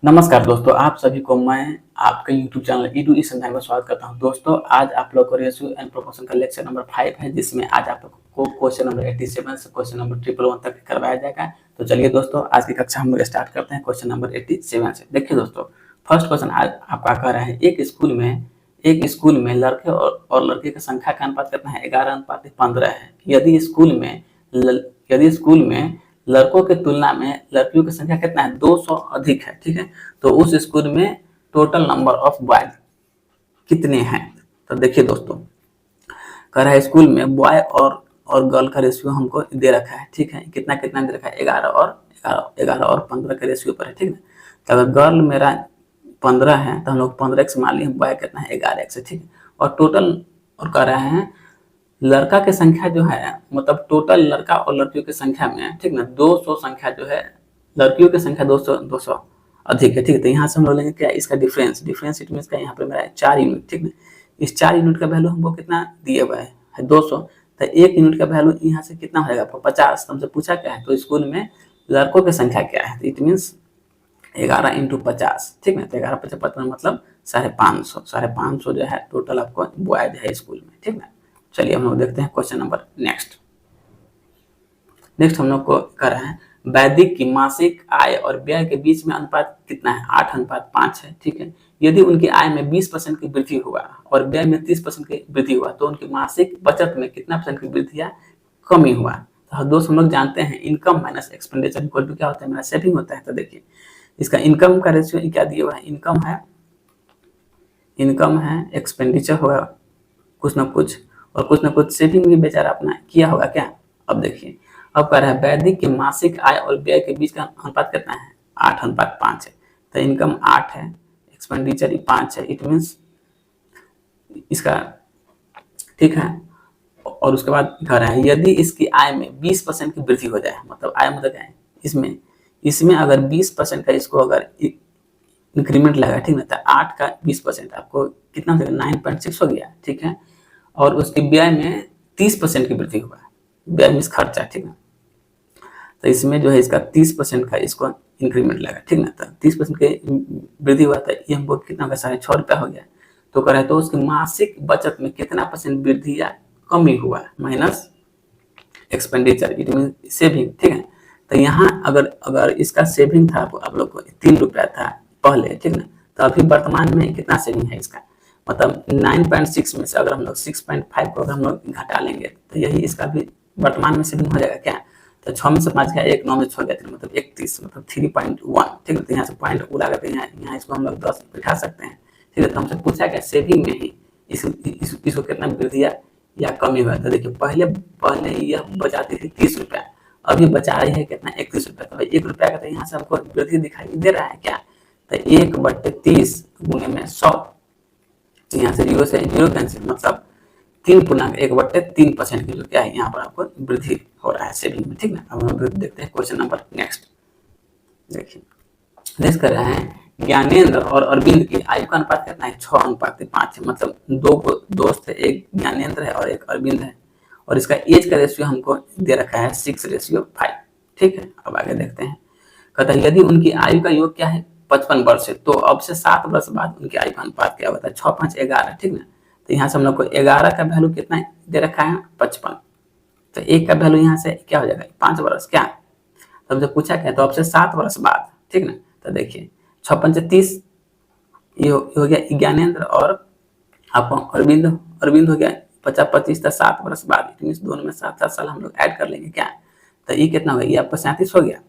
नमस्कार दोस्तों, आप सभी को मैं आपके YouTube चैनल E2E संधान में स्वागत करता हूं। दोस्तों, आज आप लोग को रेशियो एंड प्रोपोर्शन का लेक्चर नंबर 5 है, जिसमें आज आप लोग को क्वेश्चन नंबर 87 से क्वेश्चन नंबर 111 तक करवाया जाएगा। तो चलिए दोस्तों, आज की कक्षा हम लोग स्टार्ट करते हैं क्वेश्चन नंबर 87 से। देखिए दोस्तों, फर्स्ट क्वेश्चन आज आपका कह रहा है एक स्कूल में लड़के और लड़के की संख्या का अनुपात कितना है? 11:15 है। यदि स्कूल में लड़कों की तुलना में लड़कियों की संख्या कितना है? 200 अधिक है। ठीक है, तो उस स्कूल में टोटल नंबर ऑफ बॉयज कितने हैं? तो देखिए दोस्तों, कह रहा है स्कूल में बॉय और गर्ल का रेशियो हमको दे रखा है। ठीक है, कितना कितना दे रखा है? 11 और 15 के रेशियो पर है। ठीक है, तो अगर गर्ल मेरा 15 है तो हम लोग 15x मान लिए, बॉय कितना है? 11x है। ठीक है, और टोटल और कह रहे हैं लड़का की संख्या जो है, मतलब टोटल लड़का और लड़कियों की संख्या में, ठीक ना, 200 संख्या जो है, लड़कियों की संख्या 200 अधिक है। ठीक है, तो यहाँ से हम लोग लेंगे क्या? इसका डिफरेंस इट मीन का यहाँ पे मेरा 4 यूनिट। ठीक है, इस 4 यूनिट का वैल्यू हमको कितना दिया हुआ है? 200। तो 1 यूनिट का वैल्यू यहाँ से कितना होगा? 50। हमसे पूछा क्या है? तो स्कूल में लड़कों की संख्या क्या है? It means 11 × 50। ठीक है, तो 11 × 50 मतलब 550 जो है टोटल आपको बॉयज है स्कूल में। ठीक है, चलिए हम लोग देखते हैं क्वेश्चन नंबर नेक्स्ट हम लोग को कर रहे हैं वैदिक की मासिक आय और व्यय के बीच में अनुपात कितना है? 8:5 है। ठीक है, यदि उनकी आय में 20% की वृद्धि हुआ और व्यय में 30% की वृद्धि हुआ तो उनकी मासिक बचत में कितना % की वृद्धि या कमी हुआ? तो दोस्त हम लोग जानते हैं income minus expenditure equal to क्या होता है? मेरा सेविंग होता है। तो देखिए इसका इनकम का रेशियो क्या दिया हुआ है? इनकम है, एक्सपेंडिचर होगा कुछ ना कुछ सेविंग भी बेचारा अपना किया होगा क्या? अब देखिए, अब कह रहा है वैदिक के मासिक आय और व्यय के बीच का अनुपात कितना है? 8:5 है। तो इनकम 8 है, एक्सपेंडिचर 5 है। इट मीन्स इसका, ठीक है, और उसके बाद कह रहा है यदि इसकी आय में 20% की वृद्धि हो जाए, मतलब आय मतलब क्या है? इसमें अगर 20% का इसको अगर इंक्रीमेंट लगा, ठीक है, तो 8 का 20% आपको कितना हो जाएगा? 9.6 हो गया। ठीक है, और उसके व्यय में 30% की वृद्धि हुआ है, व्यय में खर्चा। ठीक है, तो इसमें जो है इसका 30% का इसको इंक्रीमेंट लगा। ठीक ना, तो 30% के वृद्धि हुआ था, ये हमको कितना होगा? 6.5 रुपया हो गया। तो कह रहे तो उसकी मासिक बचत में कितना % वृद्धि या कमी हुआ? Minus expenditure it mean saving. ठीक है, तो यहाँ अगर इसका सेविंग था आप लोग को 3 रुपया था पहले, ठीक ना, तो अभी वर्तमान में कितना सेविंग है इसका? मतलब 9.6 में से अगर हम लोग 6.5 को अगर हम लोग घटा लेंगे तो यही इसका भी वर्तमान में सेविंग हो जाएगा क्या? तो 6 में से 5 गया, 1 9 में 6 गया, मतलब 31, मतलब 3.1। ठीक है, तो यहाँ से पॉइंट उड़ा करके यहाँ इसको हम लोग 10 बिठा सकते हैं। ठीक है, तो हमसे पूछा क्या? सेविंग में ही इसको कितना वृद्धि या कमी हुआ? तो देखिए पहले यह बचाती थी 30 रुपया, अभी बचा रही है कितना? 31 रुपया। तो भाई 1 रुपया का तो यहाँ से हमको वृद्धि दिखाई दे रहा है क्या? तो 1/30 गुने में 100, यहाँ से 0 से 0 कैंसिल, मतलब 3.1/3% की जो क्या है यहाँ पर आपको वृद्धि हो रहा है सेविंग में। ठीक ना, अब हम देखते हैं क्वेश्चन नंबर नेक्स्ट। देखिए नेक्स्ट कर रहे हैं ज्ञानेंद्र और अरविंद की आयु का अनुपात कितना है? 6:5 है। मतलब 2 दोस्त है, एक ज्ञानेंद्र है और एक अरविंद है, और इसका एज का रेशियो हमको दे रखा है 6:5। ठीक है, अब आगे देखते हैं। कहता है यदि उनकी आयु का योग क्या है? 55 वर्ष है, तो अब से 7 वर्ष बाद उनकी आयु का अनुपात क्या होता है? 6, 5, 11। ठीक ना, तो यहाँ से हम लोग को 11 का वैल्यू कितना दे रखा है? 55। तो 1 का वैल्यू यहाँ से क्या हो जाएगा? 5 वर्ष क्या? तो हमसे पूछा क्या? तो अब से 7 वर्ष बाद। ठीक ना, तो देखिए 6 × 5 = 30, ये हो गया ज्ञानेंद्र, और आपको अरविंद हो गया 50-25, 7 वर्ष बाद। इट मीन दोनों में 7-7 साल हम लोग ऐड कर लेंगे क्या? तो ये कितना होगा? ये आपको 37 हो गया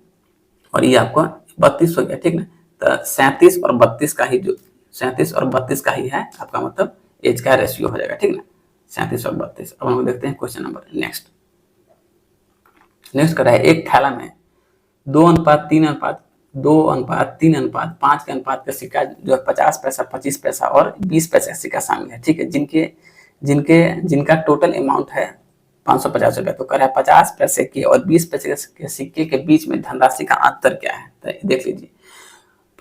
और ये आपको 32 हो गया। ठीक ना, तो 37 और 32 का ही है आपका मतलब एज का रेशियो हो जाएगा। ठीक ना, 37 और 32। अब हम देखते हैं क्वेश्चन नंबर नेक्स्ट कर रहा है एक थैला में 2:3:5 के अनुपात का सिक्का जो 50 पैसा, 25 पैसा और 20 पैसा का सिक्का शामिल है। ठीक है, जिनका टोटल अमाउंट है 550 रुपया। तो कह रहा है 50 पैसे के और 20 पैसे के सिक्के के बीच में धनराशि का अंतर क्या है? तो देख लीजिए,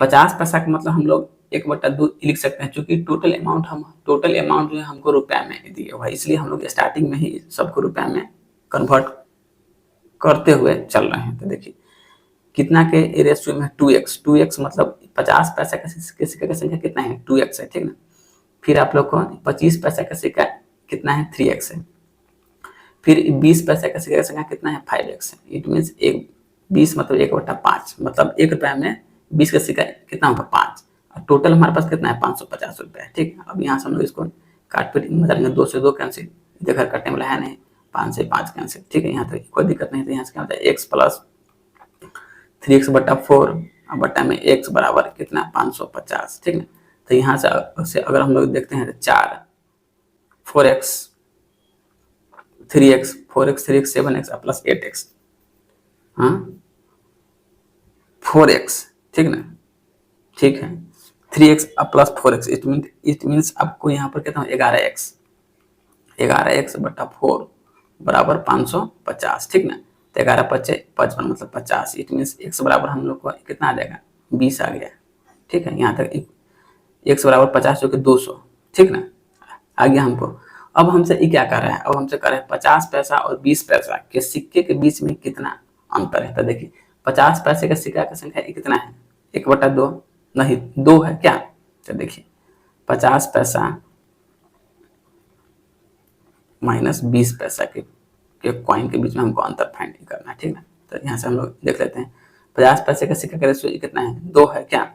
50 पैसा का मतलब हम लोग 1/2 लिख सकते हैं, क्योंकि टोटल अमाउंट जो है हमको रुपया में दिया हुआ है, इसलिए हम लोग स्टार्टिंग में ही सबको रुपया में कन्वर्ट करते हुए चल रहे हैं। तो देखिए कितना के रेशियो में 2x, 2x मतलब 50 पैसा के सिक्के की संख्या कितना है 2x है, ठीक ना। फिर आप लोग को 25 पैसा का सिक्का कितना है 3x है। फिर 20 पैसा का सिक्के का संख्या कितना है 5x है। इट मीन्स एक 20 मतलब 1/5 मतलब 1 रुपया में 20 का सिक्का कितना होगा 5, और टोटल हमारे पास कितना है 550 रुपया है, ठीक है। अब यहाँ से हम लोग इसको काट पीट मजाक 2 से 2 कैंसिल, इधर कटने वाला है नहीं, 5 से 5 कैंसिल, ठीक है। यहाँ तक कोई दिक्कत नहीं। तो यहाँ से क्या होता है x प्लस 3x/4 बट्टा में x बराबर कितना 550, ठीक है। तो यहाँ से अगर हम लोग देखते हैं तो 4 4x 3x 4x 3x 7x plus 8x, हाँ 4x, ठीक ना, ठीक है। 3x plus 4x it means आपको यहाँ पर कितना 11x 11x/4 बराबर 550, ठीक ना। तो 11 पच्चे 55 मतलब 50, इट मीन्स x बराबर हम लोग को कितना आ जाएगा 20 आ गया, ठीक है। यहाँ तक x बराबर 50 जो कि 200, ठीक ना, आ गया हमको। अब हमसे ये क्या कर रहा है, अब हमसे कर रहा है 50 पैसा और 20 पैसा के सिक्के के बीच में कितना अंतर है। तो देखिए 50 पैसे का सिक्का का संख्या कितना है 1/2 नहीं 2 है क्या। तो देखिए 50 पैसा माइनस 20 पैसा के कॉइन के बीच में हमको अंतर फाइंड करना है, ठीक है। तो यहाँ से हम लोग देख लेते हैं 50 पैसे का सिक्का का रेशियो कितना है 2 है क्या,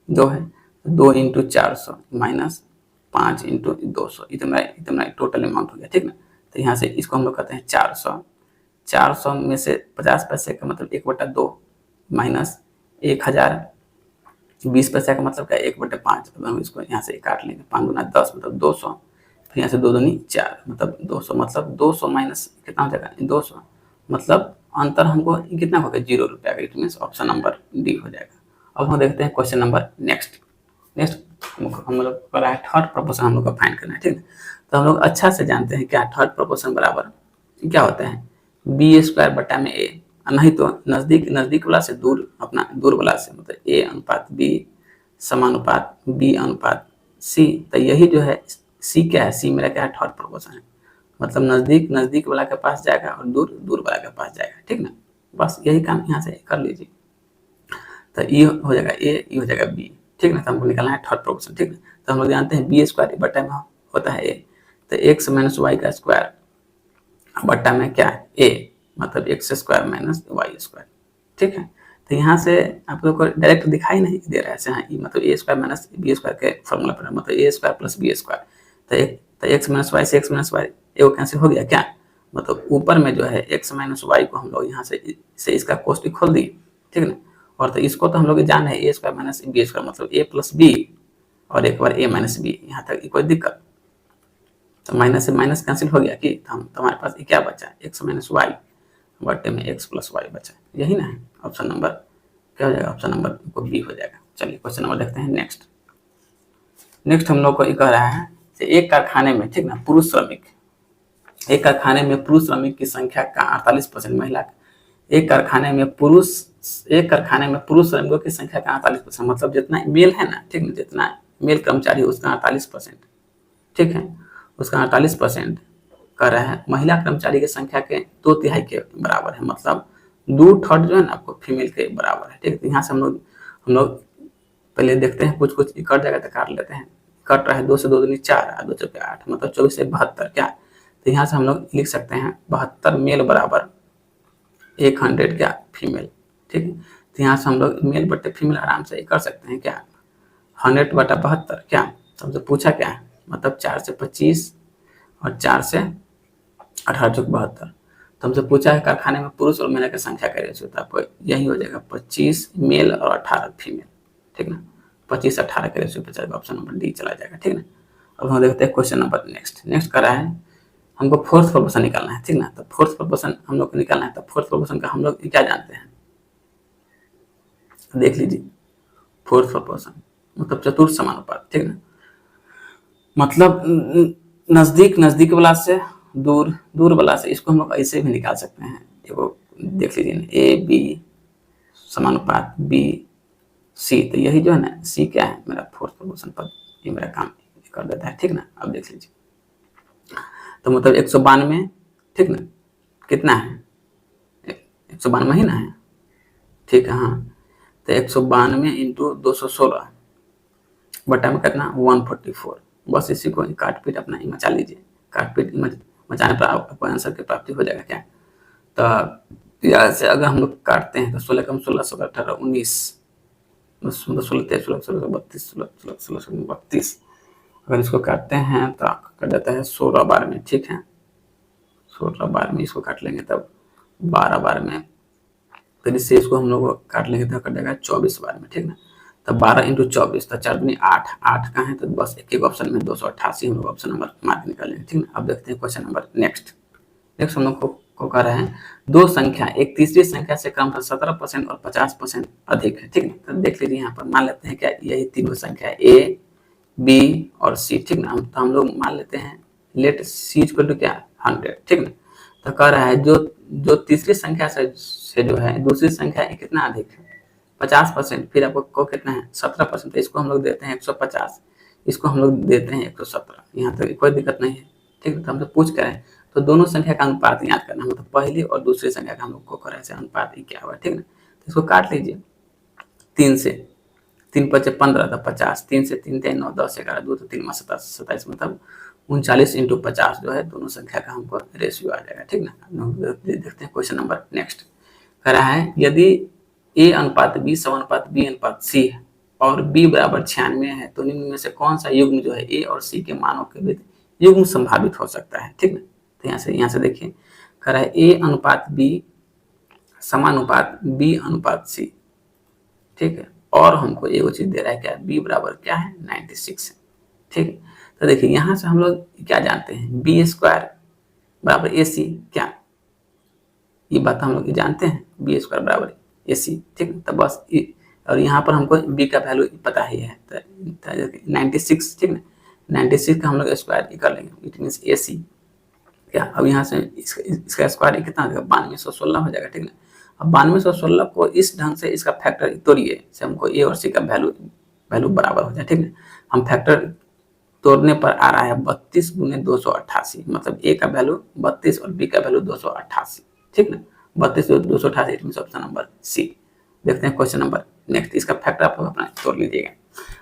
2 है। 2 × 400 माइनस 5 × 200 इतना टोटल अमाउंट हो गया, ठीक ना। तो यहाँ से इसको हम लोग कहते हैं 400 में से 50 पैसे का मतलब 1/2 माइनस 1000 20 पैसा का मतलब क्या 1/5, मतलब हम इसको यहाँ से काट लेंगे 5 × 10 मतलब 200, फिर यहाँ से 2 दूनी 4 मतलब 200, मतलब 200 माइनस कितना हो जाएगा 200, मतलब अंतर हमको कितना होगा 0 रुपया का। It means option number D हो जाएगा। अब हम देखते हैं क्वेश्चन नंबर नेक्स्ट हम लोग को है थर्ड प्रोपोर्शन हम लोग को फाइंड करना है, ठीक है। तो हम लोग अच्छा से जानते हैं क्या थर्ड प्रोपोर्शन बराबर क्या होता है b² बटा में a, नहीं तो नजदीक वाला से दूर अपना दूर वाला से मतलब a/b समानुपात b/c। तो यही जो है c क्या है, c मेरा क्या है थर्ड प्रोपोर्शन है, मतलब नजदीक वाला के पास जाएगा और दूर वाला के पास जाएगा, ठीक ना। बस यही काम यहाँ से कर लीजिए। तो ये हो जाएगा a, ये हो जाएगा b, ठीक ना। तो हमको निकालना है थर्ड प्रोपोर्शन, ठीक ना। तो हम लोग जानते हैं b² बटा में होता है a, तो x - y का स्क्वायर बट्टा में क्या है a मतलब x² - y², ठीक है। तो यहाँ से आप लोग को डायरेक्ट दिखाई नहीं दे रहा है, हाँ मतलब a² - b² के फॉर्मूला पर मतलब a² + b²। तो x - y से x - y एगो कैंसिल हो गया क्या, मतलब ऊपर में जो है x - y को हम लोग यहाँ से इसका कोष्टक खोल दिए, ठीक है ना। और तो इसको तो हम लोग जान है a² - b² मतलब a + b और एक बार a - b, यहाँ तक कोई दिक्कत। तो माइनस से माइनस कैंसिल हो गया कि तो हमारे पास क्या बचा x - y बटे में x + y बचा, यही ना है। ऑप्शन नंबर क्या हो जाएगा, ऑप्शन नंबर को बी हो जाएगा। चलिए क्वेश्चन नंबर देखते हैं नेक्स्ट हम लोग को कह रहा है एक कारखाने में, ठीक ना, एक कारखाने में पुरुष श्रमिक की संख्या का 48% महिला, एक कारखाने में पुरुष श्रमिकों की संख्या का 48%, मतलब जितना मेल है ना, ठीक ना, जितना मेल कर्मचारी उसका 48%, ठीक है, उसका 48% कर रहा है। महिला कर्मचारी की संख्या के 2/3 के बराबर है, मतलब 2/3 जो है ना आपको फीमेल के बराबर है, ठीक है। यहाँ से हम लोग पहले देखते हैं कुछ कट जाएगा तो काट लेते हैं। कट रहा है 2 से 2 दूनी 4 2 चौके 8 मतलब 24 से 72 क्या। तो यहाँ से हम लोग लिख सकते हैं 72 मेल बराबर 100 क्या फीमेल, ठीक है। तो यहाँ से हम लोग मेल बटे फीमेल आराम से कर सकते हैं क्या 100/72 क्या। तो हमसे पूछा क्या है मतलब 4 से 25 और 4 से 18 चौक 72। तो हमसे पूछा है कारखाने में पुरुष और महिला की संख्या का रेशियो, तो आपको यही हो जाएगा 25 मेल और 18 फीमेल, ठीक ना। 25-18 के रेशियो पे चलेगा, ऑप्शन नंबर डी चला जाएगा, ठीक ना। अब हम देखते हैं क्वेश्चन नंबर नेक्स्ट कर रहा है हमको फोर्थ प्रोपोर्शन निकालना है, ठीक ना। तो फोर्थ प्रोपोर्शन हम लोग को निकालना है, तो फोर्थ प्रोपोर्शन का हम लोग क्या जानते हैं देख लीजिए। फोर्थ प्रोपोर्शन मतलब चतुर्थ समानुपात, ठीक ना, मतलब नजदीक वाला से दूर वाला से, इसको हम लोग ऐसे भी निकाल सकते हैं। देखो देख लीजिए ए बी समानुपात बी सी, तो यही जो है ना सी क्या है मेरा फोर्थ प्रोपोर्शन पद, ये मेरा काम कर देता है, ठीक ना। अब देख लीजिए तो मतलब 192, ठीक ना, कितना है 192 ही ना है, ठीक है। हाँ, तो 192 इंटू 216 बटा में कितना 144। बस इसी को काट पीट अपना मचा लीजिए, काट पीट मचाने पर आपको आंसर की प्राप्ति हो जाएगा। क्या तो यहाँ से अगर हम लोग काटते हैं तो 16 कम 16 16 18 19 16 13 16 16 32 16 16 16 32। अगर इसको काटते हैं तो आपका कट जाता है 16 बार में। ठीक है, 16 बार में इसको काट लेंगे तब 12 बार में, फिर इससे इसको हम लोग काट लेंगे तो कट जाएगा 24 बार में। ठीक ना, तब 12 इंटू 24 तो 4 दूनी 8, 8 का है तो बस एक ऑप्शन में 288 हम लोग ऑप्शन नंबर मार्क निकालेंगे। ठीक ना, अब देखते हैं क्वेश्चन नंबर नेक्स्ट। हम लोग को कह रहे हैं दो संख्या एक तीसरी संख्या से क्रमशः 17% और 50% अधिक है। ठीक है, तो देख लीजिए यहाँ पर मान लेते हैं क्या यही तीनों संख्या ए बी और सी। ठीक ना, हम लोग मान लेते हैं लेट सी इक्वल टू क्या 100। ठीक ना, तो कह रहा है जो तीसरी संख्या से जो है दूसरी संख्या कितना अधिक है 50%, फिर आपको कितना है 17%, तो इसको हम लोग देते हैं 150, इसको हम लोग देते हैं 117। यहाँ तक कोई दिक्कत नहीं है। ठीक है, तो हमसे पूछ करें तो दोनों संख्या का अनुपात याद करना, मतलब पहली और दूसरी संख्या का हम लोग को करें से अनुपात क्या हुआ। ठीक है, तो इसको काट लीजिए 3 से 3 5 15 तो 50, 3 से 3 3 9 10 11 2 तो 3 में 27 मतलब 39 इंटू 50 जो है दोनों संख्या का हमको रेशियो आ जाएगा। ठीक ना, देखते हैं क्वेश्चन नंबर नेक्स्ट। कह रहा है यदि ए अनुपात बी समानुपात बी अनुपात सी है और बी बराबर 96 है तो निम्न में से कौन सा युग्म जो है ए और सी के मानों के बीच युग्म संभावित हो सकता है। ठीक ना, तो यहाँ से देखिए कह रहा है ए अनुपात बी समानुपात बी अनुपात सी। ठीक है, और हमको एक चीज दे रहा है क्या बी बराबर क्या है 96 है। ठीक है, तो देखिए यहाँ से हम लोग क्या जानते हैं बी स्क्वायर बराबर ए सी, क्या ये बात हम लोग जानते हैं बी स्क्वायर बराबर ए सी। ठीक है, तो बस और यहाँ पर हमको बी का वैल्यू पता ही है तो 96। ठीक है, 96 का हम लोग स्क्वायर कर लेंगे, इट मीन ए सी क्या। अब यहाँ से इसका स्क्वायर कितना हो जाएगा 9216 हो जाएगा। ठीक है, अब 9216 को इस ढंग से इसका फैक्टर तोड़िए से हमको ए और सी का वैल्यू बराबर हो जाए। ठीक है, हम फैक्टर तोड़ने पर आ रहा है 32 गुने 288, मतलब ए का वैल्यू 32 और बी का वैल्यू 288। ठीक ना, 32 288 it means option number C. देखते हैं क्वेश्चन नंबर नेक्स्ट, इसका फैक्टर आप अपना तोड़ लीजिएगा।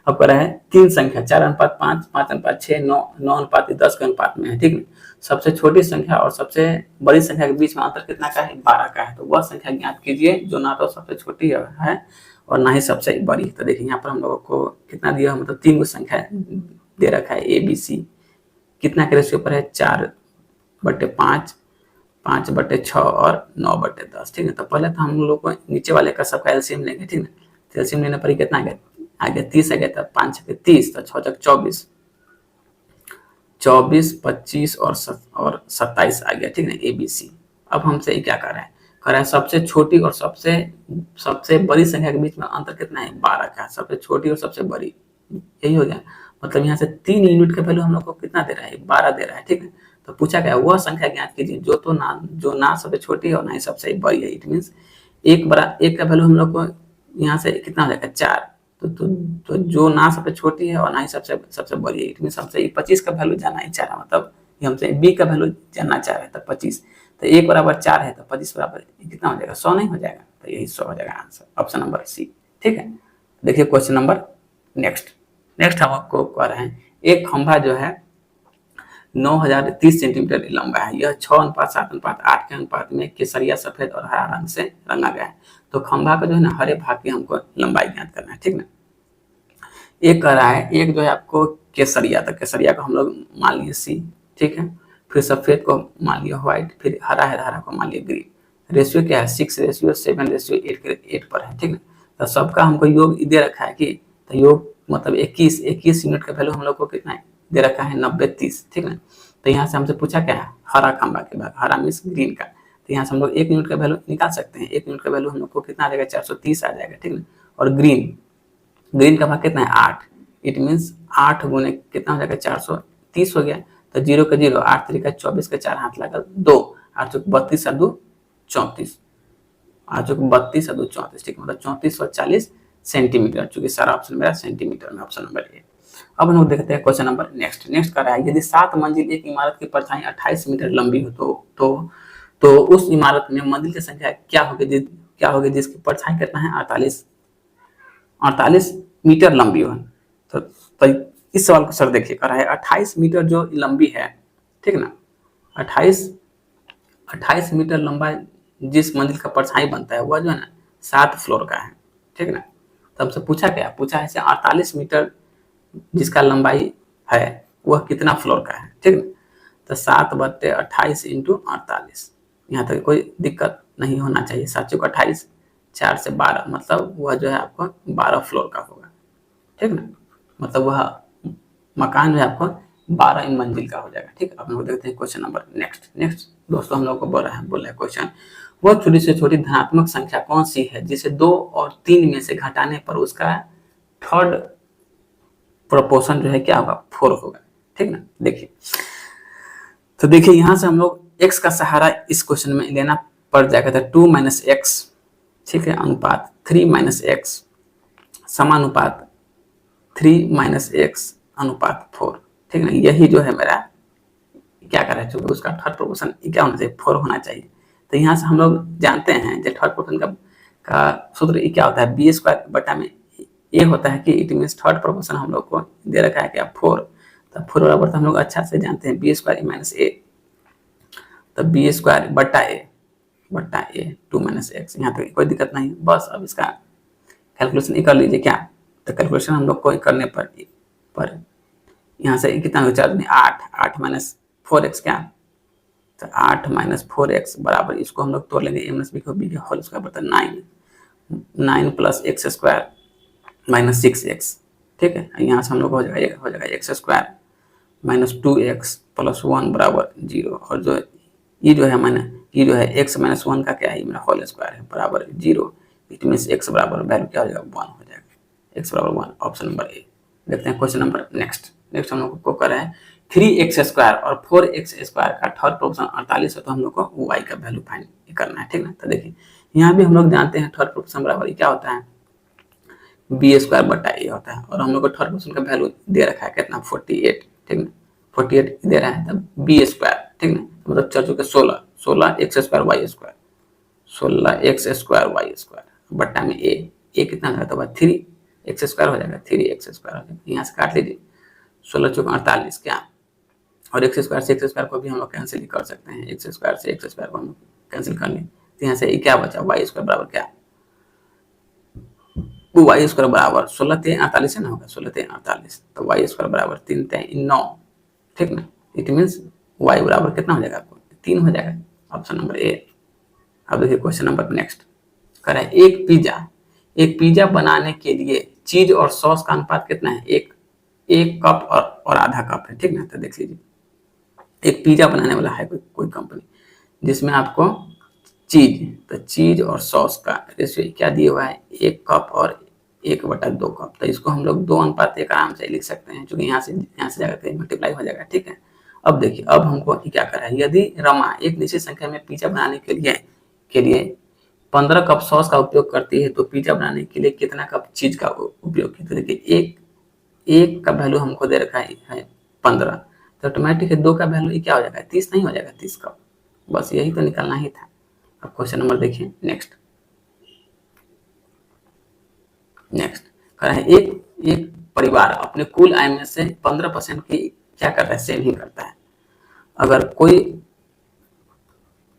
अब कह रहा है तीन संख्या 4 अनुपात 5 5 अनुपात 6 9 अनुपात 10 के अनुपात में है। ठीक है, सबसे छोटी संख्या और सबसे बड़ी संख्या के बीच में अंतर कितना का है 12 का है, तो वह संख्या ज्ञात कीजिए जो ना तो सबसे छोटी है और ना ही सबसे बड़ी। तो देखिए यहाँ पर हम लोगों को कितना दिया, मतलब 3 संख्या दे रखा है ए बी सी, कितना के रेशियो पर है 4/5 5/6 और 9/10। ठीक है, तो पहले तो हम लोग को नीचे वाले का सबका एलसीएम लेंगे। ठीक है, तो एलसीएम लेने पर कितना आ गया 30 आ गया, तो 5 6 30 तो 6 6 24 24 25 और 27 आ गया। ठीक है, ए बी सी। अब हमसे क्या कर रहा है, कह रहा है सबसे छोटी और सबसे बड़ी संख्या के बीच में अंतर कितना है 12 का, सबसे छोटी और सबसे बड़ी यही हो गया। मतलब यहाँ से 3 यूनिट का वैल्यू हम लोग को कितना दे रहा है 12 दे रहा है। ठीक है, तो पूछा गया वह संख्या ज्ञात कीजिए जो ना सबसे छोटी है और ना ही सबसे बड़ी है। इट मीन्स एक का वैल्यू हम लोग को यहाँ से कितना हो जाएगा 4, तो जो ना सबसे छोटी है और ना ही सबसे बड़ी है, इट मीन सबसे 25 का वैल्यू जानना ही चाह रहा, मतलब हमसे बी का वैल्यू जानना चाह रहे हैं तो 25, तो 1 बराबर 4 है तो 25 बराबर कितना हो जाएगा 100 नहीं हो जाएगा, तो यही 100 हो जाएगा आंसर ऑप्शन नंबर सी। ठीक है, देखिए क्वेश्चन नंबर नेक्स्ट हम आपको कह रहे हैं एक खंभा जो है 9030 सेंटीमीटर लंबा है, यह 6 अनुपात 7 अनुपात 8 के अनुपात में केसरिया सफेद और हरा रंग से रंगा गया है, तो खंभा का जो है ना हरे भाग की हमको लंबाई ज्ञात करना है। ठीक ना, एक कह रहा है एक जो है आपको केसरिया, तो केसरिया को हम लोग मान लिए सी। ठीक है, फिर सफेद को मान लिया व्हाइट, फिर हरा है हरा को मान लिया ग्रीन। रेशियो क्या है 6:7:8 पर है। ठीक है, तो सबका हमको योग दे रखा है कि तो योग मतलब 21 यूनिट का वैल्यू हम लोग को कितना है दे रखा है 90:30। ठीक है, तो यहाँ से हमसे पूछा क्या है हरा खंभा के भाग, हरा मीन्स ग्रीन का, तो यहाँ से हम लोग 1 यूनिट का वैल्यू निकाल सकते हैं। 1 यूनिट का वैल्यू हम लोग को कितना आ जाएगा 430 आ जाएगा। ठीक है, और ग्रीन का भाग कितना है 8, इट मीन्स 8 गुने कितना हो जाएगा 430 हो गया, तो 0 का 0 8 3 का 24 का 4 हाथ लगा 2 8 चौक 32 और 2 34 8 चौक 32 और 2 34। ठीक है, मतलब 3440 सेंटीमीटर, चूंकि सारा ऑप्शन मेरा सेंटीमीटर में ऑप्शन नंबर ए। अब हम लोग देखते हैं क्वेश्चन नंबर नेक्स्ट कर रहा है यदि 7 मंजिल एक इमारत की परछाई 28 मीटर लंबी हो तो उस इमारत में मंजिल की संख्या क्या होगी क्या होगी जिसकी परछाई कितना है 48 मीटर लंबी हो। तो इस सवाल को सर देखिए कर रहा है 28 मीटर जो लंबी है, ठीक ना, 28 मीटर लंबा जिस मंजिल का परछाई बनता है वह जो है ना 7 फ्लोर का है, ठीक ना। तो हमसे पूछा क्या, पूछा है 48 मीटर जिसका लंबाई है वह कितना फ्लोर का है, ठीक ना। तो 7/28 इंटू 48, यहाँ तक कोई दिक्कत नहीं होना चाहिए। 7 चौक 28, 4 से 12, मतलब वह जो है आपको 12 फ्लोर का होगा, ठीक ना। मतलब वह मकान जो है आपको 12 मंजिल का हो जाएगा, ठीक। अब हम लोग देखते हैं क्वेश्चन नंबर नेक्स्ट दोस्तों हम लोग को बोल रहा है क्वेश्चन, वह छोटी से छोटी धनात्मक संख्या कौन सी है जिसे 2 और 3 में से घटाने पर उसका थर्ड प्रोपोर्शन जो है क्या होगा 4 होगा, ठीक ना। देखिए तो देखिए यहाँ से हम लोग x का सहारा इस क्वेश्चन में लेना पड़ जाएगा, था 2 माइनस एक्स, ठीक है, अनुपात 3 माइनस एक्स समानुपात 3 माइनस एक्स अनुपात 4, ठीक है। यही जो है मेरा क्या कर रहा है, चूंकि उसका थर्ड प्रोपोर्शन क्या होना चाहिए 4 होना चाहिए। तो यहाँ से हम लोग जानते हैं जो थर्ड प्रोपोर्शन का सूत्र क्या होता है बी स्क्वायर बटा में ये होता है कि इट मीन थर्ड प्रोपोर्शन हम लोग को दे रखा है क्या 4, तो 4 बराबर तो हम लोग अच्छा से जानते हैं बी स्क्वायर माइनस ए, तो बी स्क्वायर बटा ए 2 माइनस एक्स, यहाँ तक कोई दिक्कत नहीं। बस अब इसका कैलकुलेशन ही कर लीजिए क्या, तो कैलकुलेशन हम लोग को करने पर यहाँ से कितना हो 4 8 माइनस 4x क्या, तो 8 माइनस 4x बराबर इसको हम लोग तोड़ लेंगे a माइनस बी को, बी के होल स्क्वायर बराबर 9 plus x square minus 6x, ठीक है। यहाँ से हम लोग हो जाएगा x square minus 2x plus 1 बराबर 0, और जो ये जो है मैंने ये जो है x माइनस 1 का क्या है मेरा होल स्क्वायर है बराबर 0, इट मीन्स x बराबर वैल्यू क्या हो जाएगा 1 हो जाएगा, x बराबर 1, ऑप्शन नंबर ए। देखते हैं क्वेश्चन नंबर नेक्स्ट हम लोग को कर रहा है 3x स्क्वायर और 4x स्क्वायर का थर्ड प्रोपोर्शन 48 है, तो हम लोग को y का वैल्यू फाइंड करना है, ठीक ना। तो देखिए यहाँ भी हम लोग जानते हैं थर्ड प्रोपोर्शन बराबर क्या होता है बी स्क्वायर बटा ए होता है, और हम लोग को थर्ड प्रोपोर्शन का वैल्यू दे रखा है कितना 48, ठीक ना, 48 दे रहा है, तब बी स्क्वायर, ठीक ना, मतलब 4 चौके 16 x square y square 16 x square y square बटा में ए कितना होगा तो 3 एक्स स्क्वायर हो जाएगा, 3 एक्स स्क्वायर हो जाएगा। यहाँ से काट लीजिए 16 चौक 48 क्या, और एक्स स्क्वायर से एक्स स्क्वायर को भी हम लोग कैंसिल कर सकते हैं, एक्स स्क्वायर से एक्स स्क्वायर को हम कैंसिल कर लें, तो यहाँ से क्या बचा वाई स्क्वायर बराबर क्या, वो वाई स्क्वायर बराबर 16 3 48 है ना, होगा 16 3 48, तो वाई स्क्वायर बराबर 3 3 9, ठीक ना। इट मीन्स वाई बराबर कितना हो जाएगा आपको 3 हो जाएगा, ऑप्शन नंबर ए। अब देखिए क्वेश्चन नंबर नेक्स्ट कर है एक पिज्जा बनाने के लिए चीज और सॉस का अनुपात कितना है, एक कप और आधा कप है, ठीक ना। तो देख लीजिए एक पिज्जा बनाने वाला है कोई कंपनी जिसमें आपको चीज और सॉस का रेशियो क्या दिया हुआ है 1 कप और 1/2 कप, तो इसको हम लोग 2:1 आराम से लिख सकते हैं, क्योंकि यहाँ से जाकर मल्टीप्लाई हो जाएगा, ठीक है। अब देखिए अब हमको क्या करना है, यदि रमा एक निश्चित संख्या में पिज्जा बनाने के लिए 15 कप सॉस का उपयोग करती है, तो पिज्जा बनाने के लिए कितना कप चीज का उपयोग की, तो देखिए एक का वैल्यू हमको दे रखा है 15, तो ऑटोमेटिक 2 का वैल्यू क्या हो जाएगा 30 नहीं हो जाएगा 30 कप, बस यही तो निकालना ही था। अब क्वेश्चन नंबर देखिए नेक्स्ट कह रहा है एक परिवार अपने कुल आय में से 15% की क्या करता है सेविंग करता है। अगर कोई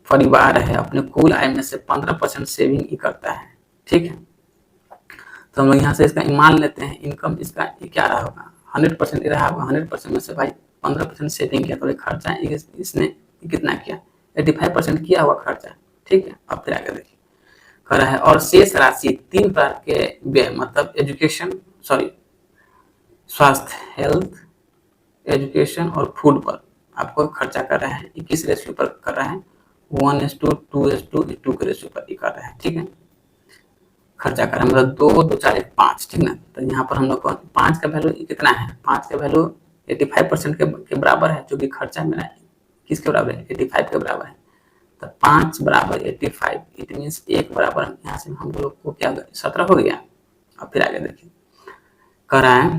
परिवार है अपने कुल आय में से 15% सेविंग ही करता है, ठीक है, तो हम लोग यहाँ से इसका मान लेते हैं इनकम इसका क्या रहा होगा 100% रहा होगा, 100% में से भाई 15% सेविंग किया, तो खर्चा इसने कितना किया 85% किया हुआ खर्चा, ठीक है। अब फिर आगे देखिए कह रहा है और शेष राशि 3 प्रकार के व्यय मतलब स्वास्थ्य हेल्थ एजुकेशन और फूड पर आपको खर्चा कर रहा है, किस रेशियो पर कर रहा है 1:2:2 के रेशियो पर कर रहा है, ठीक है। खर्चा कर रहा है मतलब 2 2 4 1 5, ठीक ना। तो यहाँ पर हम लोग को 5 का वैल्यू कितना है, 5 का वैल्यू 85% के बराबर है, जो कि खर्चा मेरा किसके बराबर है 85 के बराबर है, तो 5 बराबर 85, इट मीन्स 1 बराबर यहाँ से हम लोग को क्या 17 हो गया। अब फिर आगे देखिए कह रहा है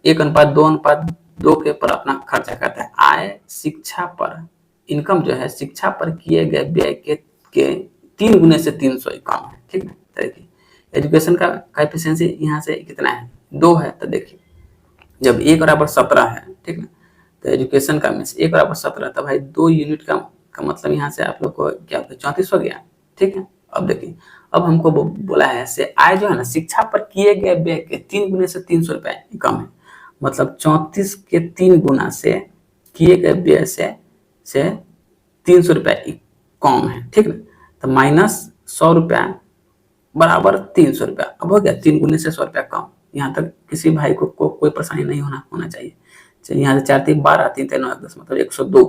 1:2:2 के पर अपना खर्चा करता है। आय शिक्षा पर इनकम जो है शिक्षा पर किए गए व्यय के 3 गुने से 300 कम है, ठीक है। तो देखिए एजुकेशन का एफिशिएंसी यहाँ से कितना है, 2 है। तो देखिए जब 1 = 17 है, ठीक है, तो एजुकेशन का मीन्स 1 = 17, तो भाई 2 यूनिट का मतलब यहाँ से आप लोग को क्या 34 हो गया, ठीक है। अब देखिए अब हमको बोला है से आय जो है ना शिक्षा पर किए गए व्यय के 3 गुने से 300 रुपए कम है, मतलब 34 के 3 गुना से किए गए व्यय से 300 रुपए कम है, ठीक है। तो माइनस 100 रुपया बराबर 300 रुपया। अब हो गया 3 गुने से 100 रुपया कम। यहाँ तक किसी भाई को कोई परेशानी नहीं होना चाहिए। चलिए यहाँ से 4 3 12 3 3 9 10 मतलब 102।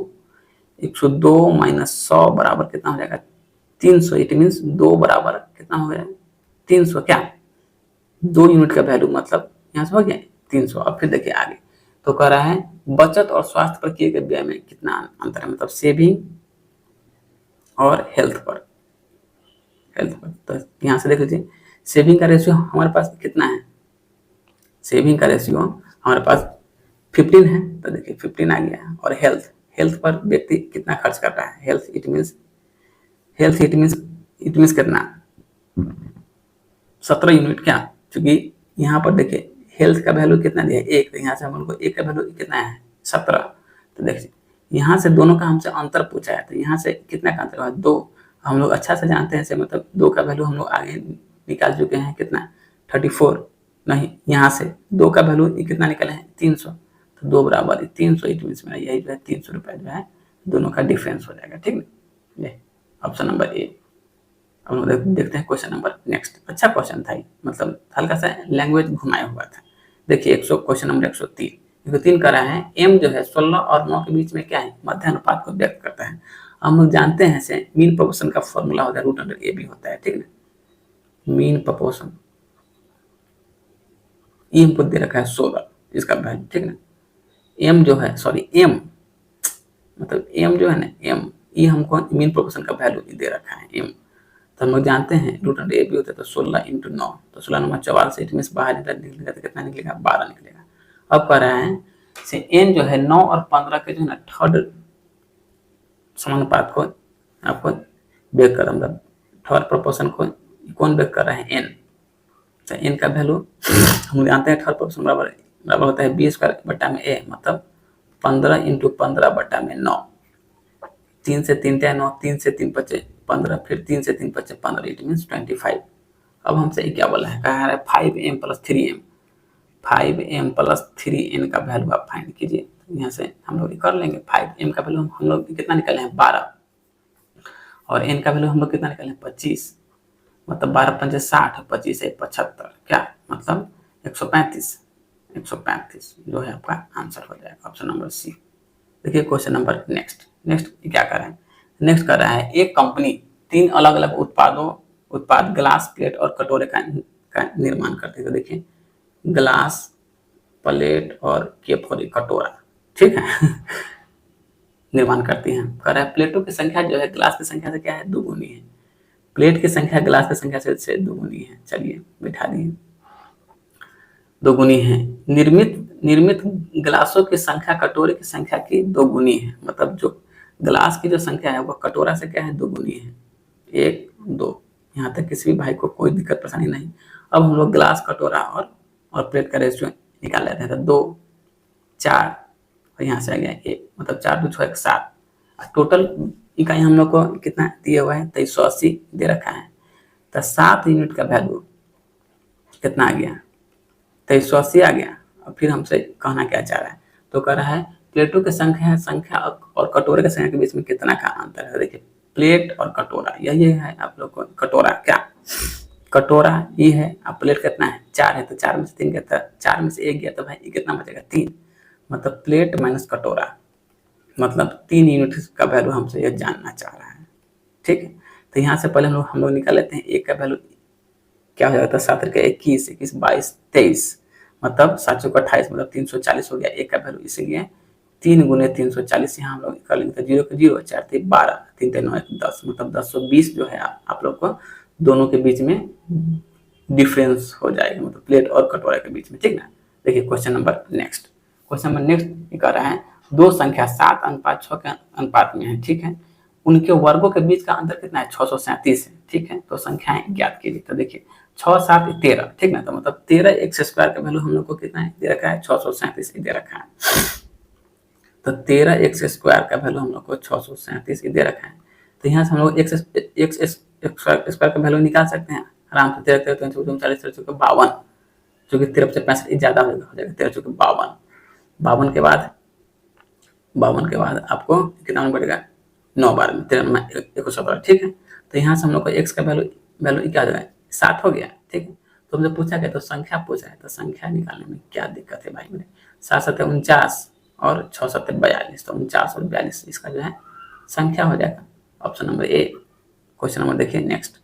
102 माइनस 100 बराबर कितना हो जाएगा 300। इट मीन्स 2 बराबर कितना हो गया 300, क्या 2 यूनिट का वैल्यू मतलब यहाँ से हो गया 300। अब फिर देखिए आगे तो कह रहा है बचत और स्वास्थ्य पर किए गए व्यय में कितना अंतर है, मतलब सेविंग और हेल्थ पर। तो यहाँ से देख लीजिए सेविंग का रेशियो हमारे पास कितना है, सेविंग का रेशियो हमारे पास 15 है। तो देखिए 15 आ गया। और हेल्थ पर व्यक्ति कितना खर्च कर रहा है, हेल्थ इट मीन्स कितना 17 यूनिट, क्या क्योंकि यहाँ पर देखिए हेल्थ का वैल्यू कितना दिया है 1, तो यहाँ से हम लोग को 1 का वैल्यू कितना है 17। तो देखिए यहाँ से दोनों का हमसे अंतर पूछा है, तो यहाँ से कितना का अंतर हुआ 2। हम लोग अच्छा से जानते हैं से मतलब 2 का वैल्यू हम लोग आगे निकाल चुके हैं कितना 34, नहीं यहाँ से 2 का वैल्यू कितना निकले हैं 300। तो 2 बराबर 300 इट मीन्स मेरा यही जो है 300 रुपया जो है दोनों का डिफरेंस हो जाएगा, ठीक है। ये ऑप्शन नंबर ए। अब हम देखते हैं क्वेश्चन नंबर नेक्स्ट। अच्छा क्वेश्चन था, मतलब हल्का सा लैंग्वेज घुमाया हुआ था। देखिए क्वेश्चन नंबर 103 कर रहा है एम जो है 16 और 9 के बीच में क्या है मध्य अनुपात को व्यक्त करता है। हम लोग जानते हैं से मीन प्रोपोर्शन का फॉर्मूला होता है √a भी होता है, ठीक है। मीन प्रोपोर्शन ये हमको दे रखा है 16 इसका वैल्यू, ठीक है। एम जो है सॉरी एम मतलब एम जो है ना एम ये हमको मीन प्रोपोर्शन का वैल्यू दे रखा है एम। तो हम लोग जानते हैं √a भी होता है तो 16 × 9 तो 16 9 44 इट मीन्स बाहर निकलेगा तो कितना निकलेगा 12 निकलेगा। अब कह रहा है से एन जो है 9 और 15 के जो है ना थर्ड समानुपात को आपको व्यक्त कर मतलब थर्ड प्रोपोर्शन को कौन व्यक्त कर रहा है एन। तो एन का वैल्यू हम जानते हैं थर्ड प्रोपोर्शन बराबर होता है b² a मतलब 15 × 15/9। 3 से 3 9 3 से 3 5 15 फिर 3 से 3 5 15 इट मीन्स 25। अब हमसे क्या बोला है कहा है 5m + 3m 5m + 3n का वैल्यू आप फाइंड कीजिए। यहाँ से हम लोग कर लेंगे 5m का वैल्यू हम लोग कितना निकाले हैं 12 और n का वैल्यू हम लोग कितना निकाले हैं 25 मतलब 12 × 5 = 60 25 से 75 क्या मतलब 135 जो है आपका आंसर हो जाएगा ऑप्शन नंबर सी। देखिए क्वेश्चन नंबर नेक्स्ट क्या कर रहा है नेक्स्ट कर रहा है एक कंपनी 3 अलग अलग उत्पाद ग्लास प्लेट और कटोरे का निर्माण करती है। तो देखिए ग्लास प्लेट और केफोरी कटोरा, ठीक है निर्माण करती हैं। कह रहा है प्लेटों की संख्या जो है ग्लास की संख्या से क्या है दुगुनी है, प्लेट की संख्या ग्लास की संख्या से दुगुनी है। चलिए बिठा दिए दोगुनी है। निर्मित ग्लासों की संख्या कटोरे की संख्या की दोगुनी है, मतलब जो ग्लास की जो संख्या है वो कटोरा से क्या है दोगुनी है 1 2। यहाँ तक किसी भी भाई को कोई दिक्कत परेशानी नहीं। अब हम लोग ग्लास कटोरा और प्लेट का रेशियो निकाल लेते हैं। तो 2 4 और यहाँ से आ गया 1 मतलब 4 2 6 7। टोटल इकाई हम लोग को कितना दिया हुआ है 2380 दे रखा है। तो 7 यूनिट का वैल्यू कितना आ गया 2380 आ गया। और फिर हमसे कहना क्या चाह रहा है तो कह रहा है प्लेटों की संख्या और कटोरे की संख्या के बीच में कितना का अंतर है। देखिए प्लेट और कटोरा यही है आप लोग को कटोरा क्या कटोरा ये है अब प्लेट कितना है 4 है तो 4 में से 3 गया 4 में से 1 गया तो भाई कितना बचेगा 3 मतलब प्लेट माइनस कटोरा मतलब 3 यूनिट का वैल्यू हमसे ये जानना चाह रहा है, ठीक है। तो यहाँ से पहले हम लोग निकाल लेते हैं एक का वैल्यू क्या हो जाता है 7 × 21 21 22 23 मतलब 7 × 28 मतलब 340 हो गया। एक का वैल्यू इसलिए 3 × 340 यहाँ हम लोग कर लेंगे तो 0 के 0 4 3 12 3 3 9 10 मतलब 1020 जो है आप लोग को दोनों के बीच में डिफरेंस हो जाएगा मतलब प्लेट और कटोरा के बीच में, ठीक ना। देखिए क्वेश्चन नंबर नेक्स्ट ये कह रहा है दो संख्या 7:6 के अनुपात में है, ठीक है। उनके वर्गों के बीच का अंतर कितना है, 637 है। ठीक है, तो संख्याएं ज्ञात कीजिए। तो देखिए 6 7 13, ठीक ना, तो मतलब 13 एक्स स्क्वायर का वैल्यू हम लोग को कितना है दे रखा है, 637 दे रखा है। तो 13 एक्स स्क्वायर का वैल्यू हम लोग को 637 दे रखा है। तो यहाँ से हम लोग एक्स स्क्वायर का वैल्यू निकाल सकते हैं आराम से। 13 13 39 40 52, चूंकि 13 से 65 ज्यादा हो जाएगा, 13 चूंकि 52, 52 के बाद आपको कितना बढ़ेगा, 9 बार में 13 में 117। ठीक है, तो यहाँ से हम लोग को एक्स का वैल्यू क्या हो जाएगा, 7 हो गया। ठीक है, तो हमसे पूछा गया, तो संख्या पूछा है, तो संख्या निकालने में क्या दिक्कत है भाई मेरे। 7 7 49 और 6 7 42, तो 49 और 42 इसका जो है संख्या हो जाएगा। Option number A. Question number देखिए नेक्स्ट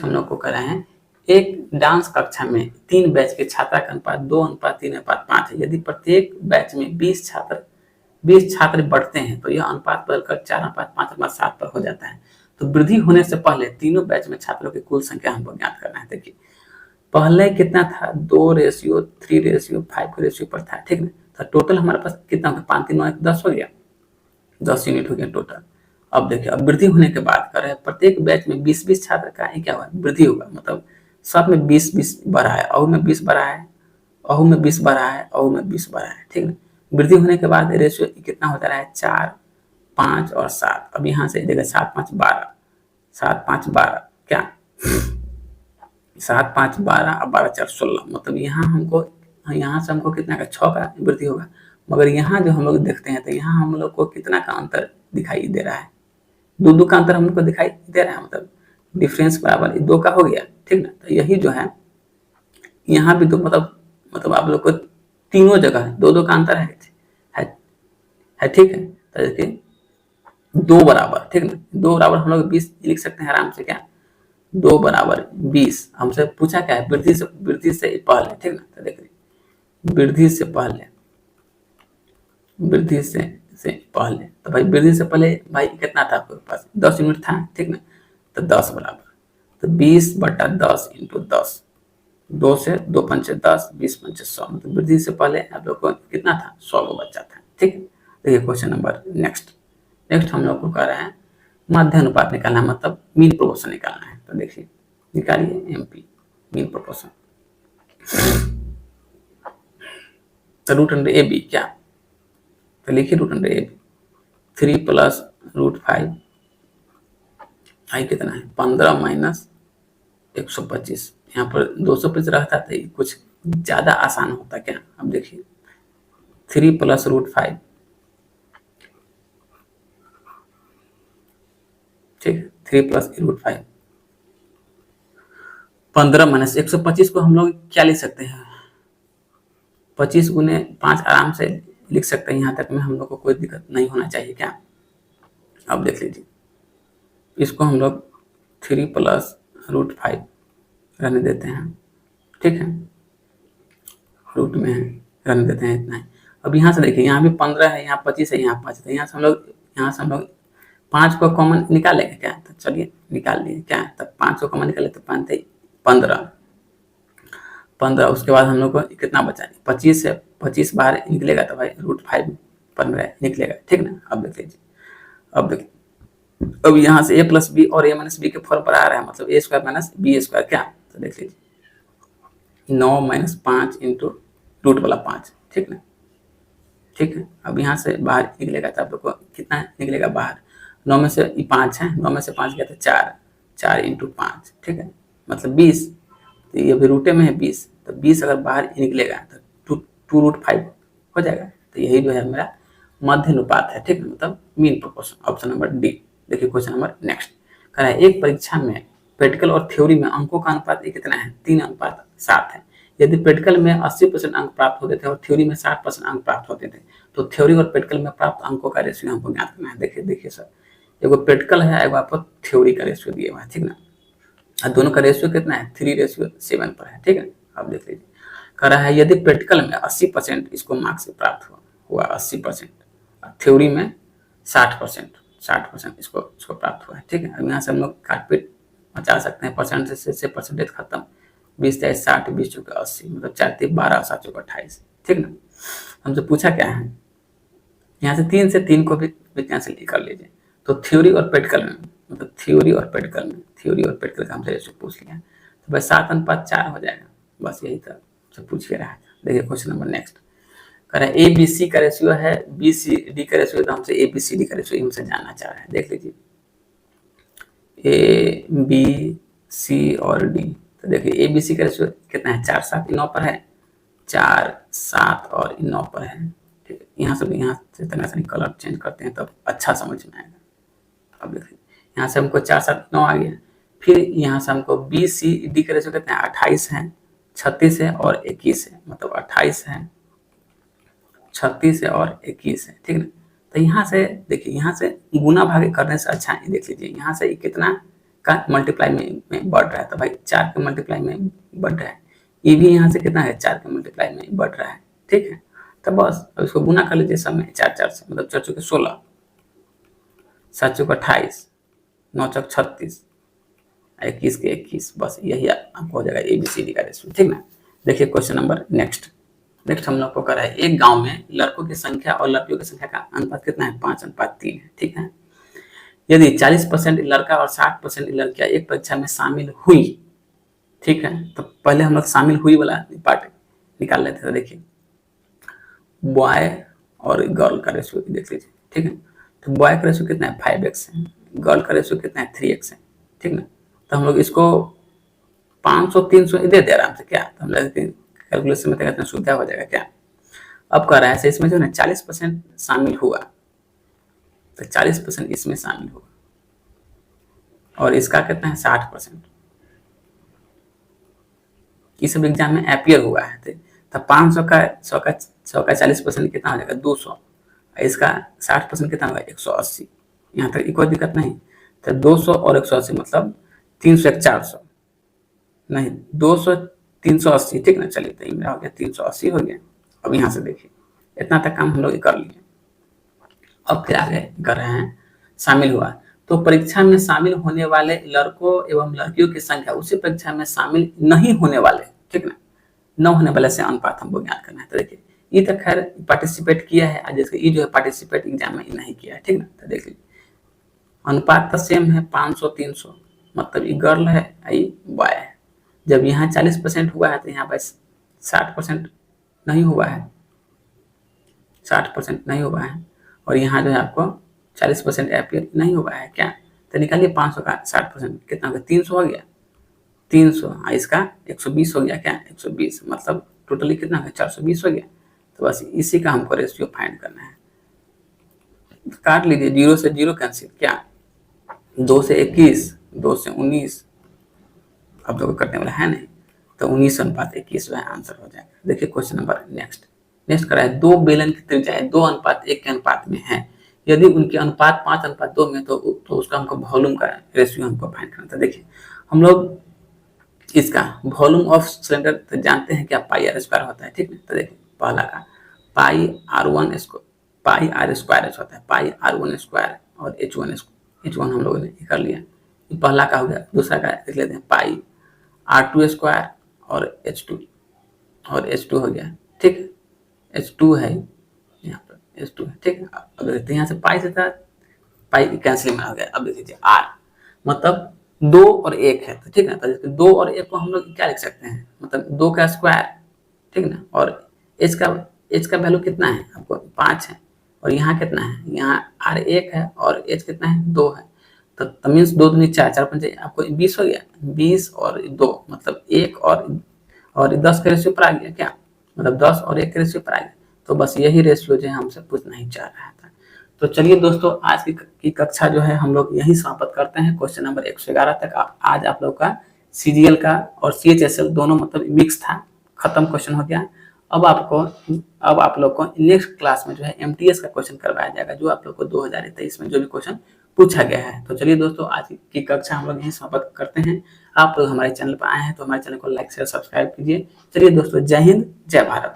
हम लोग को कर रहे हैं, एक डांस कक्षा में 3 बैच के छात्रा का अनुपात 2:3:5 है। यदि प्रत्येक बैच में 20 छात्र बढ़ते हैं तो यह अनुपात बदलकर 4:5:7 पर हो जाता है। तो वृद्धि होने से पहले तीनों बैच में छात्रों की कुल संख्या हमको ज्ञात करना है। देखिए पहले कितना था, 2:3:5 पर था। ठीक है, तो टोटल हमारे पास कितना होगा, 5 3 9 10 हो गया, 10 यूनिट हो गया टोटल। अब देखिए, अब वृद्धि होने के बाद कर रहे हैं प्रत्येक बैच में 20 छात्र का ही क्या हुआ, वृद्धि होगा। मतलब सब में 20 बढ़ा है, अहू में 20 बढ़ा है, अहू में 20 बढ़ा है, अहू में 20 बढ़ा है। ठीक है, वृद्धि होने के बाद रेशियो कितना होता रहा है, 4 5 और 7। अब यहाँ से देखिए 7 5 12, 7 5 12 क्या, 7 5 12 और 12 4 16। मतलब यहाँ से हमको कितना का 6 का वृद्धि होगा। मगर यहाँ जो हम लोग देखते हैं, तो यहाँ हम लोग को कितना का अंतर दिखाई दे रहा है, 2 का अंतर हमको दिखाई दे रहा है। मतलब डिफरेंस बराबर 2 का हो गया। ठीक ना, तो यही जो है यहाँ भी तो मतलब आप लोग को तीनों जगह 2 का अंतर है। ठीक है, तो देखिए 2 बराबर, ठीक ना, 2 बराबर हम लोग 20 लिख सकते हैं आराम से। क्या 2 बराबर 20 हमसे पूछा क्या है, वृद्धि से पहले। ठीक ना, तो देखिए वृद्धि से पहले, तो भाई वृद्धि से पहले भाई कितना था आपके पास, 10 यूनिट था। ठीक ना, तो 10 बराबर, तो 20/10 इंटू 10, 2 से 2 पंचे 10, 20 पंचे 100। मतलब वृद्धि से पहले आप लोग को कितना था, 100 को बच्चा था। ठीक है, देखिए क्वेश्चन नंबर नेक्स्ट हम लोग को कह रहे हैं माध्य अनुपात निकालना, मतलब मीन प्रोपोर्शन निकालना है। तो देखिए निकालिए एमपी मीन प्रोपोर्शन। तो रूट अंडर ए बी क्या, तो लिखिए रूट अंडर ए बी 3 + √5 आई कितना है, 15 माइनस 125। यहाँ पर 225 रहता था, कुछ ज्यादा आसान होता क्या। अब देखिए 3 + √5, ठीक है, 3 + √5, 15 माइनस 125 को हम लोग क्या लिख सकते हैं, 25 गुने 5 आराम से लिख सकते हैं। यहाँ तक में हम लोग को कोई दिक्कत नहीं होना चाहिए क्या। अब देख लीजिए, इसको हम लोग 3 + √5 रहने देते हैं। ठीक है, रूट में है, रहने देते हैं इतना है। अब यहाँ से देखिए, यहाँ भी 15 है, यहाँ 25 है, यहाँ 5 है। यहाँ से हम लोग 5 को कॉमन निकालेंगे क्या, तो चलिए निकाल लिए क्या, तब 5 को कॉमन निकाले तो 5 थे 15। उसके बाद हम लोग को कितना बचा, 25 से 25 बाहर निकलेगा तो भाई √5 15 निकलेगा। ठीक ना, अब देख लीजिए, अब यहाँ से a + b और a - b के फॉर्म पर आ रहा है, मतलब a² - b² क्या। तो देख लीजिए 9 - 5 इंटू रूट वाला 5। ठीक ना, ठीक है, अब यहाँ से बाहर निकलेगा तो आप लोग को कितना निकलेगा बाहर, 9 में से 5 है, 9 में से 5 गया तो 4 इंटू 5। ठीक है, मतलब 20। तो ये भी रूटे में है 20, तो 20 अगर बाहर निकलेगा तो 2√5 हो जाएगा। तो यही जो है मेरा मध्य अनुपात है। ठीक है, मतलब mean proportion. Option number D. देखिए क्वेश्चन नंबर नेक्स्ट कह रहा है, एक परीक्षा में प्रैक्टिकल और थ्योरी में अंकों का अनुपात कितना है, 3:7 है। यदि प्रैक्टिकल में 80% अंक प्राप्त होते थे और थ्योरी में 60% अंक प्राप्त होते थे, तो थ्योरी और प्रैक्टिकल में प्राप्त अंकों का रेशियो हमको ज्ञात करना है। देखिए सर, एगो प्रैक्टिकल है, एगो आपको थ्योरी का रेशियो दिया हुआ है। ठीक ना, और दोनों का रेशियो कितना है, 3:7 पर है। ठीक है, अब देख लीजिए, कह रहा है यदि प्रैक्टिकल में 80% इसको मार्क्स प्राप्त हुआ 80%, थ्योरी में 60% इसको प्राप्त हुआ है। ठीक है, अब यहाँ से हम लोग काटपीट मचा सकते हैं, परसेंट से परसेंटेज खत्म, 20 × 60, 20 × 80, मतलब 4 × 12, 7 × 28। ठीक ना, हमसे पूछा क्या है, यहाँ से 3 से 3 को भी कैंसिल कर लीजिए, तो थ्योरी और प्रैक्टिकल में, मतलब थ्योरी और प्रैक्टिकल का हमसे रेशियो पूछ लिया, तो भाई 7:4 हो जाएगा। बस यही था, सब पूछ के रहा था। देखिए क्वेश्चन नंबर नेक्स्ट कह रहा है ए बी सी का रेशियो है, बी सी डी का रेशियो, तो हमसे ए बी सी डी का रेशियो हमसे जानना चाह रहा है। देख लीजिए ए बी सी और डी, तो देखिए ए बी सी का रेशियो कितना है, 4 7 9 पर है, 4 7 और 9 पर है। ठीक है, यहाँ से तरह से कलर चेंज करते हैं तब अच्छा समझ में आएगा। अब देखिए यहाँ से हमको 4 7 9 आ गया, फिर यहाँ से हमको बी सी डी का रेशियो कितना है, 28 है, 36 है और 21 है, मतलब 28 है, 36 है और 21 है। ठीक है, तो यहाँ से देखिए, यहाँ से गुना भागे करने से अच्छा है। देख लीजिए यहाँ से कितना का मल्टीप्लाई में बढ़ रहा है, तो भाई 4 के मल्टीप्लाई में बढ़ रहा है, ये भी यहाँ से कितना है, 4 के मल्टीप्लाई में बढ़ रहा है। ठीक है, तो बस अब इसको गुना कर लीजिए सब में, 4 4 से, मतलब 4 चौके 16, 7 चौके 28, 9 चौक 36, 21 के 21, बस यही आपको हो जाएगा ए बी सी डी का रेशियो। ठीक ना। देखिए क्वेश्चन नंबर नेक्स्ट हम लोग को करा है, एक गांव में लड़कों की संख्या और लड़कियों की संख्या का अनुपात कितना है, 5:3 है। ठीक है, यदि 40% लड़का और 60% लड़कियां एक परीक्षा में शामिल हुई, ठीक है, तो पहले हम लोग शामिल हुई वाला पार्ट निकाल लेते थे। देखिए बॉय और गर्ल का रेशियो देख लीजिए। ठीक है, तो बॉय का रेशियो कितना है, 5x है, गर्ल का रेशियो कितना है, 3x है। ठीक ना, तो हम लोग इसको 500 300 दे दे आराम से, क्या तो हम लोग कैलकुलेशन में कितना सुविधा हो जाएगा क्या। अब कह रहा है इसमें जो है 40% शामिल हुआ, तो 40% इसमें शामिल हुआ, और इसका कितना है 60%, ये सब एग्जाम में अपियर हुआ है। तो 500 का 100 का 40% कितना हो जाएगा, 200, इसका 60% कितना होगा, 180। यहाँ तक कोई दिक्कत नहीं, तो 200 और 180 मतलब 300 400 नहीं, 200 380। ठीक ना, चलिए तो मेरा हो गया 380 हो गया। अब यहाँ से देखिए इतना तक काम हम लोग कर लिए। अब फिर आगे कर रहे हैं, शामिल हुआ, तो परीक्षा में शामिल होने वाले लड़कों एवं लड़कियों की संख्या उसी परीक्षा में शामिल नहीं होने वाले, ठीक ना, न होने वाले से अनुपात हमको ज्ञात करना है। तो देखिए ये तो खैर पार्टिसिपेट किया है, आज जैसे ये जो है पार्टिसिपेट एग्जाम में नहीं किया है। ठीक ना, तो देख लीजिए अनुपात तो सेम है 500 300, मतलब ये गर्ल है, ये बॉय है। जब यहाँ 40% हुआ है तो यहाँ पर 60% नहीं हुआ है, 60% नहीं हुआ है, और यहाँ जो है आपको 40% अपियर नहीं हुआ है क्या। तो निकालिए 500 का 60% कितना हो गया, 300 हो गया, 300, इसका 120 हो गया क्या, 120, मतलब टोटली कितना हो गया, 420 हो गया। तो बस इसी का हमको रेशियो फाइंड करना है। काट लीजिए, 0 से 0 कैंसिल, क्या 2 से 21, 2 से 19, अब तो कटने वाला है नहीं, तो 19:21 जो है आंसर हो जाएगा। देखिए क्वेश्चन नंबर नेक्स्ट करा है, 2 बेलन की त्रिज्याएं 2:1 के अनुपात में है, यदि उनके अनुपात 5:2 में, तो उसका हमको वॉल्यूम का रेशियो हमको फाइंड करना था। देखिए हम लोग इसका वॉल्यूम ऑफ सिलेंडर तो जानते हैं क्या, पाई आर स्क्वायर होता है। ठीक है, तो देखिए पहला का पाई आर स्क्वायर होता है, पाई R1 स्क्वायर और H1 हम लोगों ने कर लिया, ये पहला का हो गया। दूसरा का देख लेते हैं, पाई R2 स्क्वायर और H2 हो गया। ठीक है, H2 है यहाँ पर, H2 है। ठीक है, अब देखते हैं यहाँ से पाई से था, पाई कैंसिल में हो गया। अब देखिए R मतलब 2 और 1 है, तो ठीक है, तो 2 और 1 को हम लोग क्या लिख सकते हैं, मतलब 2 का स्क्वायर, ठीक ना, और H का वैल्यू कितना है आपको 5 है, और यहाँ कितना है, यहाँ R 1 है और H कितना है 2 है, तो मीन्स 2 दूनी 4, 4 5 आपको 20 हो गया, 20 और 2 मतलब 1 और 10 के रेशियो पर आ गया क्या, मतलब 10 और 1 के रेशियो पर आ गया। तो बस यही रेशियो जो है हमसे पूछना ही चाह रहा था। तो चलिए दोस्तों, आज की कक्षा जो है हम लोग यही समाप्त करते हैं। क्वेश्चन नंबर 111 तक आज आप लोग का CGL का और CHSL दोनों मतलब मिक्स था, खत्म क्वेश्चन हो गया। अब आप लोग को नेक्स्ट क्लास में जो है MTS का क्वेश्चन करवाया जाएगा, जो आप लोग को 2023 में जो भी क्वेश्चन पूछा गया है। तो चलिए दोस्तों, आज की कक्षा हम लोग यहीं समाप्त करते हैं। आप लोग हमारे चैनल पर आए हैं तो हमारे चैनल को लाइक शेयर सब्सक्राइब कीजिए। चलिए दोस्तों, जय हिंद जय भारत।